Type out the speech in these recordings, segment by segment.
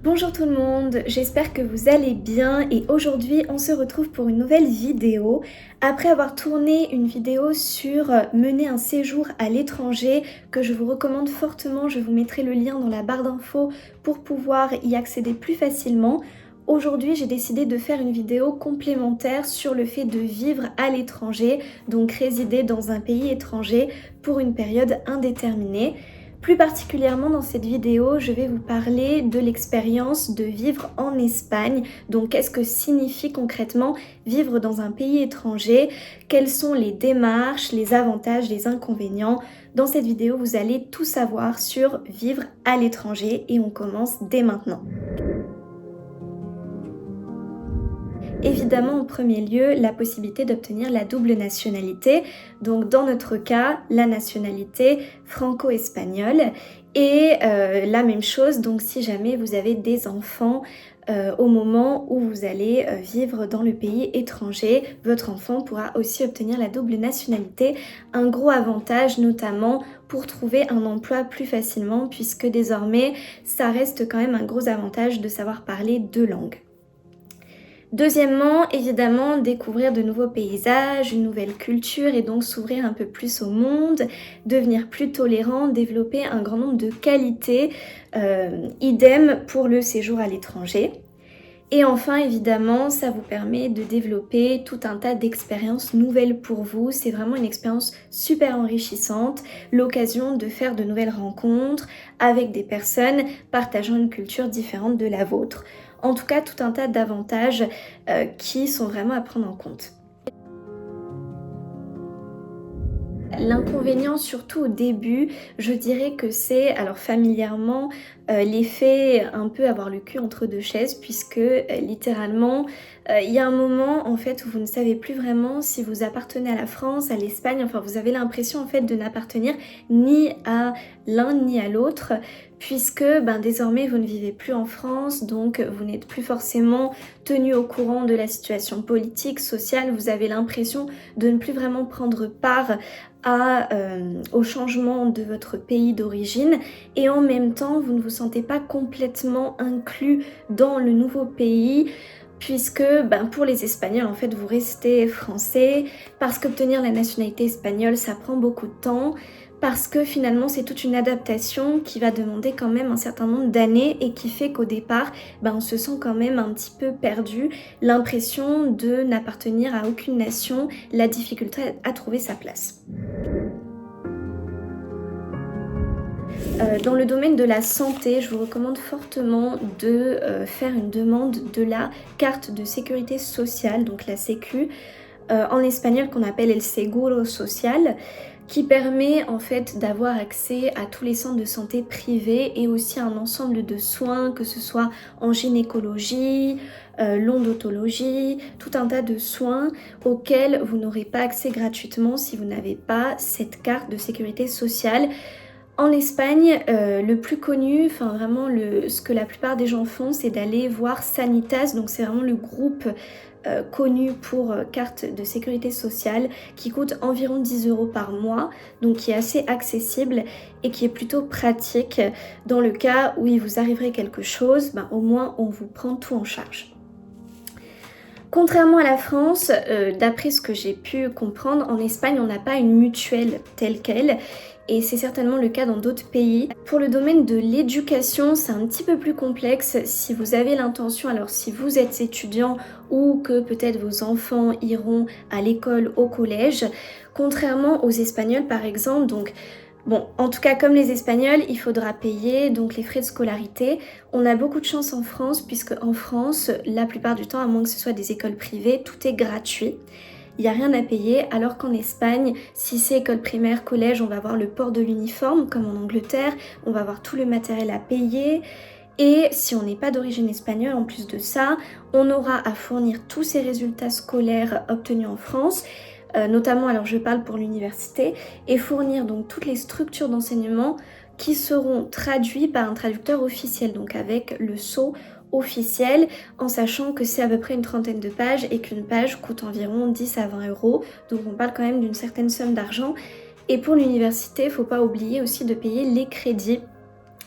Bonjour tout le monde, j'espère que vous allez bien et aujourd'hui on se retrouve pour une nouvelle vidéo. Après avoir tourné une vidéo sur mener un séjour à l'étranger que je vous recommande fortement, je vous mettrai le lien dans la barre d'infos pour pouvoir y accéder plus facilement. Aujourd'hui j'ai décidé de faire une vidéo complémentaire sur le fait de vivre à l'étranger, donc résider dans un pays étranger pour une période indéterminée. Plus particulièrement dans cette vidéo, je vais vous parler de l'expérience de vivre en Espagne. Donc qu'est-ce que signifie concrètement vivre dans un pays étranger? Quelles sont les démarches, les avantages, les inconvénients? Dans cette vidéo, vous allez tout savoir sur vivre à l'étranger et on commence dès maintenant. Évidemment, en premier lieu, la possibilité d'obtenir la double nationalité. Donc, dans notre cas, la nationalité franco-espagnole. Et la même chose, donc si jamais vous avez des enfants au moment où vous allez vivre dans le pays étranger, votre enfant pourra aussi obtenir la double nationalité. Un gros avantage notamment pour trouver un emploi plus facilement puisque désormais, ça reste quand même un gros avantage de savoir parler deux langues. Deuxièmement, évidemment, découvrir de nouveaux paysages, une nouvelle culture et donc s'ouvrir un peu plus au monde, devenir plus tolérant, développer un grand nombre de qualités, idem pour le séjour à l'étranger. Et enfin, évidemment, ça vous permet de développer tout un tas d'expériences nouvelles pour vous. C'est vraiment une expérience super enrichissante, l'occasion de faire de nouvelles rencontres avec des personnes partageant une culture différente de la vôtre. En tout cas, tout un tas d'avantages qui sont vraiment à prendre en compte. L'inconvénient, surtout au début, je dirais que c'est, alors familièrement, l'effet un peu avoir le cul entre deux chaises puisque littéralement, il y a un moment en fait où vous ne savez plus vraiment si vous appartenez à la France, à l'Espagne, enfin vous avez l'impression en fait de n'appartenir ni à l'un ni à l'autre puisque désormais vous ne vivez plus en France, donc vous n'êtes plus forcément tenu au courant de la situation politique, sociale, vous avez l'impression de ne plus vraiment prendre part au changement de votre pays d'origine et en même temps vous ne vous sentez pas complètement inclus dans le nouveau pays puisque pour les Espagnols en fait vous restez français parce qu'obtenir la nationalité espagnole ça prend beaucoup de temps parce que finalement c'est toute une adaptation qui va demander quand même un certain nombre d'années et qui fait qu'au départ on se sent quand même un petit peu perdu, l'impression de n'appartenir à aucune nation, la difficulté à trouver sa place. Dans le domaine de la santé, je vous recommande fortement de faire une demande de la carte de sécurité sociale, donc la Sécu, en espagnol qu'on appelle el seguro social, qui permet en fait d'avoir accès à tous les centres de santé privés et aussi à un ensemble de soins, que ce soit en gynécologie, l'odontologie, tout un tas de soins auxquels vous n'aurez pas accès gratuitement si vous n'avez pas cette carte de sécurité sociale. En Espagne, le plus connu, enfin vraiment ce que la plupart des gens font, c'est d'aller voir Sanitas, donc c'est vraiment le groupe connu pour carte de sécurité sociale qui coûte environ 10 € par mois, donc qui est assez accessible et qui est plutôt pratique dans le cas où il vous arriverait quelque chose, au moins on vous prend tout en charge. Contrairement à la France, d'après ce que j'ai pu comprendre, en Espagne on n'a pas une mutuelle telle qu'elle et c'est certainement le cas dans d'autres pays. Pour le domaine de l'éducation, c'est un petit peu plus complexe si vous avez l'intention, alors si vous êtes étudiant ou que peut-être vos enfants iront à l'école, au collège, contrairement aux Espagnols par exemple, donc bon, en tout cas comme les Espagnols, il faudra payer donc les frais de scolarité. On a beaucoup de chance en France puisque en France, la plupart du temps, à moins que ce soit des écoles privées, tout est gratuit. Il n'y a rien à payer, alors qu'en Espagne, si c'est école primaire, collège, on va avoir le port de l'uniforme, comme en Angleterre, on va avoir tout le matériel à payer. Et si on n'est pas d'origine espagnole, en plus de ça, on aura à fournir tous ces résultats scolaires obtenus en France, notamment, alors je parle pour l'université, et fournir donc toutes les structures d'enseignement qui seront traduits par un traducteur officiel, donc avec le sceau officiel, en sachant que c'est à peu près une trentaine de pages et qu'une page coûte environ 10 à 20 €, donc on parle quand même d'une certaine somme d'argent. Et pour l'université, il ne faut pas oublier aussi de payer les crédits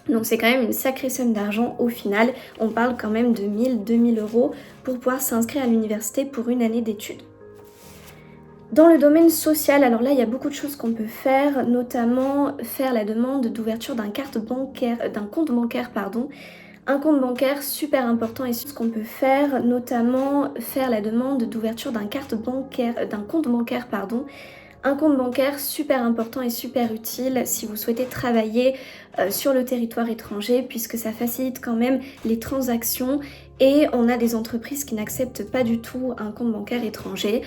Donc c'est quand même une sacrée somme d'argent au final. On parle quand même de 1000-2000 euros pour pouvoir s'inscrire à l'université pour une année d'études. Dans le domaine social, alors là il y a beaucoup de choses qu'on peut faire, notamment faire la demande d'ouverture d'un compte bancaire, pardon. Un compte bancaire super important et ce qu'on peut faire, notamment faire la demande d'ouverture d'un compte bancaire, pardon. Un compte bancaire super important et super utile si vous souhaitez travailler sur le territoire étranger puisque ça facilite quand même les transactions et on a des entreprises qui n'acceptent pas du tout un compte bancaire étranger.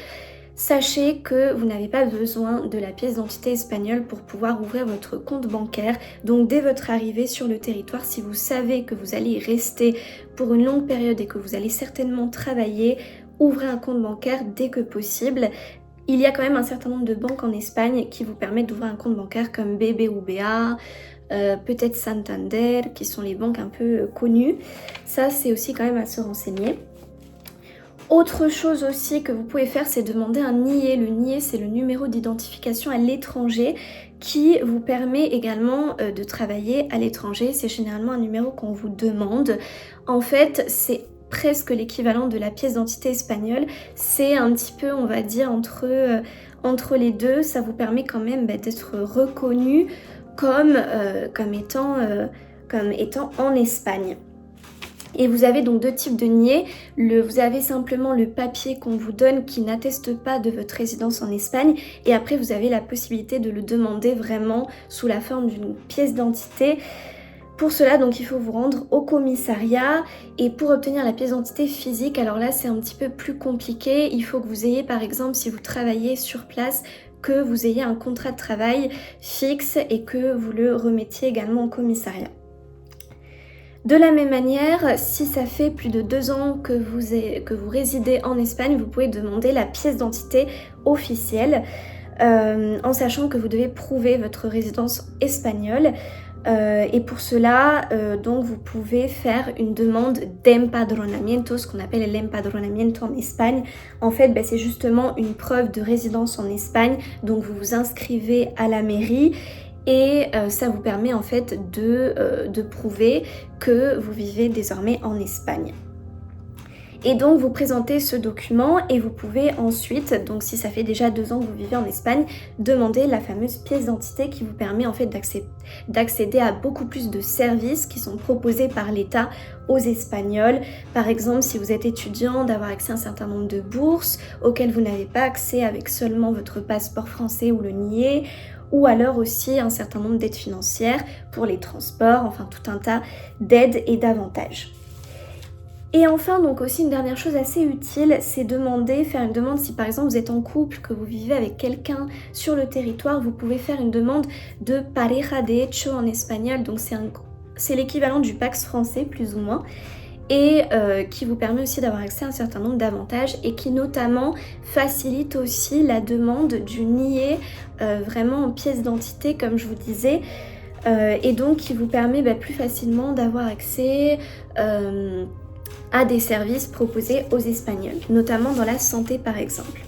Sachez que vous n'avez pas besoin de la pièce d'identité espagnole pour pouvoir ouvrir votre compte bancaire. Donc dès votre arrivée sur le territoire, si vous savez que vous allez y rester pour une longue période et que vous allez certainement travailler, ouvrez un compte bancaire dès que possible. Il y a quand même un certain nombre de banques en Espagne qui vous permettent d'ouvrir un compte bancaire comme BBVA, peut-être Santander, qui sont les banques un peu connues. Ça, c'est aussi quand même à se renseigner. Autre chose aussi que vous pouvez faire, c'est demander un NIE. Le NIE, c'est le numéro d'identification à l'étranger qui vous permet également de travailler à l'étranger. C'est généralement un numéro qu'on vous demande. En fait, c'est presque l'équivalent de la pièce d'identité espagnole. C'est un petit peu, on va dire, entre les deux. Ça vous permet quand même d'être reconnu comme étant en Espagne. Et vous avez donc deux types de NIE. Vous avez simplement le papier qu'on vous donne qui n'atteste pas de votre résidence en Espagne. Et après, vous avez la possibilité de le demander vraiment sous la forme d'une pièce d'identité. Pour cela, donc, il faut vous rendre au commissariat. Et pour obtenir la pièce d'identité physique, alors là, c'est un petit peu plus compliqué. Il faut que vous ayez, par exemple, si vous travaillez sur place, que vous ayez un contrat de travail fixe et que vous le remettiez également au commissariat. De la même manière, si ça fait plus de 2 ans que vous résidez en Espagne, vous pouvez demander la pièce d'identité officielle en sachant que vous devez prouver votre résidence espagnole. Et pour cela, donc vous pouvez faire une demande d'empadronamiento, ce qu'on appelle l'empadronamiento en Espagne. En fait, c'est justement une preuve de résidence en Espagne. Donc vous vous inscrivez à la mairie. Et ça vous permet en fait de prouver que vous vivez désormais en Espagne. Et donc vous présentez ce document et vous pouvez ensuite, donc si ça fait déjà 2 ans que vous vivez en Espagne, demander la fameuse pièce d'identité qui vous permet en fait d'accéder à beaucoup plus de services qui sont proposés par l'État aux Espagnols. Par exemple, si vous êtes étudiant, d'avoir accès à un certain nombre de bourses auxquelles vous n'avez pas accès avec seulement votre passeport français ou le NIE, ou alors aussi un certain nombre d'aides financières pour les transports, enfin tout un tas d'aides et d'avantages. Et enfin, donc aussi une dernière chose assez utile, c'est faire une demande si par exemple vous êtes en couple, que vous vivez avec quelqu'un sur le territoire, vous pouvez faire une demande de pareja de hecho en espagnol, donc c'est l'équivalent du Pacs français plus ou moins, et qui vous permet aussi d'avoir accès à un certain nombre d'avantages et qui notamment facilite aussi la demande du NIE vraiment en pièce d'identité comme je vous disais, et donc qui vous permet plus facilement d'avoir accès à des services proposés aux Espagnols, notamment dans la santé par exemple.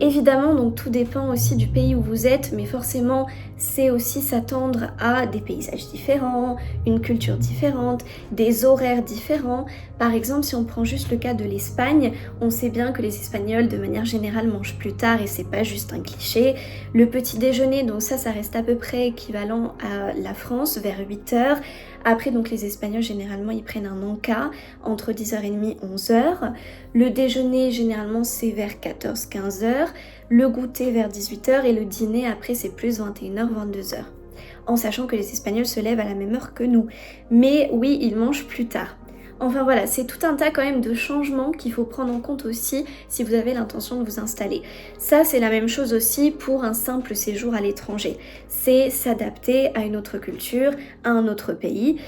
Évidemment, donc tout dépend aussi du pays où vous êtes, mais forcément, c'est aussi s'attendre à des paysages différents, une culture différente, des horaires différents. Par exemple, si on prend juste le cas de l'Espagne, on sait bien que les Espagnols, de manière générale, mangent plus tard et c'est pas juste un cliché. Le petit déjeuner, donc ça reste à peu près équivalent à la France, vers 8h. Après, donc les Espagnols, généralement, ils prennent un encas entre 10h30 et 11h. Le déjeuner, généralement, c'est vers 14-15h. Le goûter vers 18h et le dîner, après, c'est plus 21h, 22h. En sachant que les Espagnols se lèvent à la même heure que nous. Mais oui, ils mangent plus tard. Enfin voilà, c'est tout un tas quand même de changements qu'il faut prendre en compte aussi si vous avez l'intention de vous installer. Ça, c'est la même chose aussi pour un simple séjour à l'étranger. C'est s'adapter à une autre culture, à un autre pays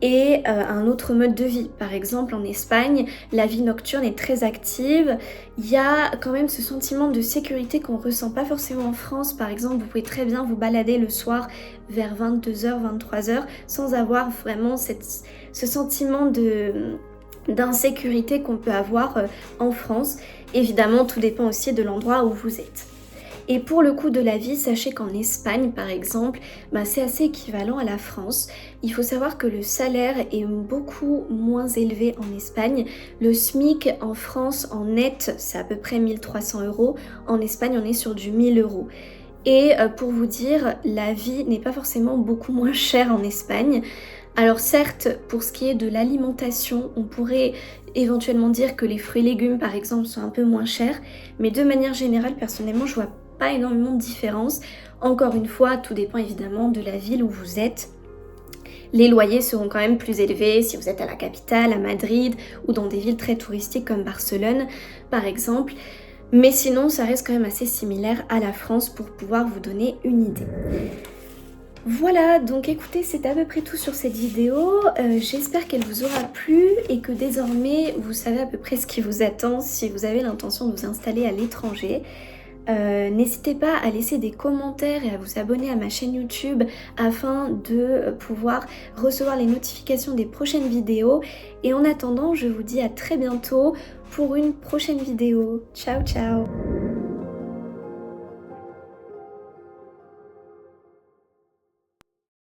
et un autre mode de vie. Par exemple, en Espagne, la vie nocturne est très active. Il y a quand même ce sentiment de sécurité qu'on ressent pas forcément en France. Par exemple, vous pouvez très bien vous balader le soir vers 22h, 23h sans avoir vraiment ce sentiment d'insécurité qu'on peut avoir en France. Évidemment, tout dépend aussi de l'endroit où vous êtes. Et pour le coût de la vie, sachez qu'en Espagne par exemple, c'est assez équivalent à la France. Il faut savoir que le salaire est beaucoup moins élevé en Espagne. Le SMIC en France en net, c'est à peu près 1300 €. En Espagne, on est sur du 1000 €. Et pour vous dire, la vie n'est pas forcément beaucoup moins chère en Espagne. Alors certes, pour ce qui est de l'alimentation, on pourrait éventuellement dire que les fruits et légumes par exemple sont un peu moins chers, mais de manière générale, personnellement, je vois pas énormément de différence. Encore une fois, tout dépend évidemment de la ville où vous êtes. Les loyers seront quand même plus élevés si vous êtes à la capitale, à Madrid, ou dans des villes très touristiques comme Barcelone par exemple. Mais sinon, ça reste quand même assez similaire à la France pour pouvoir vous donner une idée. Voilà, donc écoutez, c'est à peu près tout sur cette vidéo. J'espère qu'elle vous aura plu et que désormais, vous savez à peu près ce qui vous attend si vous avez l'intention de vous installer à l'étranger. N'hésitez pas à laisser des commentaires et à vous abonner à ma chaîne YouTube afin de pouvoir recevoir les notifications des prochaines vidéos. Et en attendant, je vous dis à très bientôt pour une prochaine vidéo. Ciao ciao!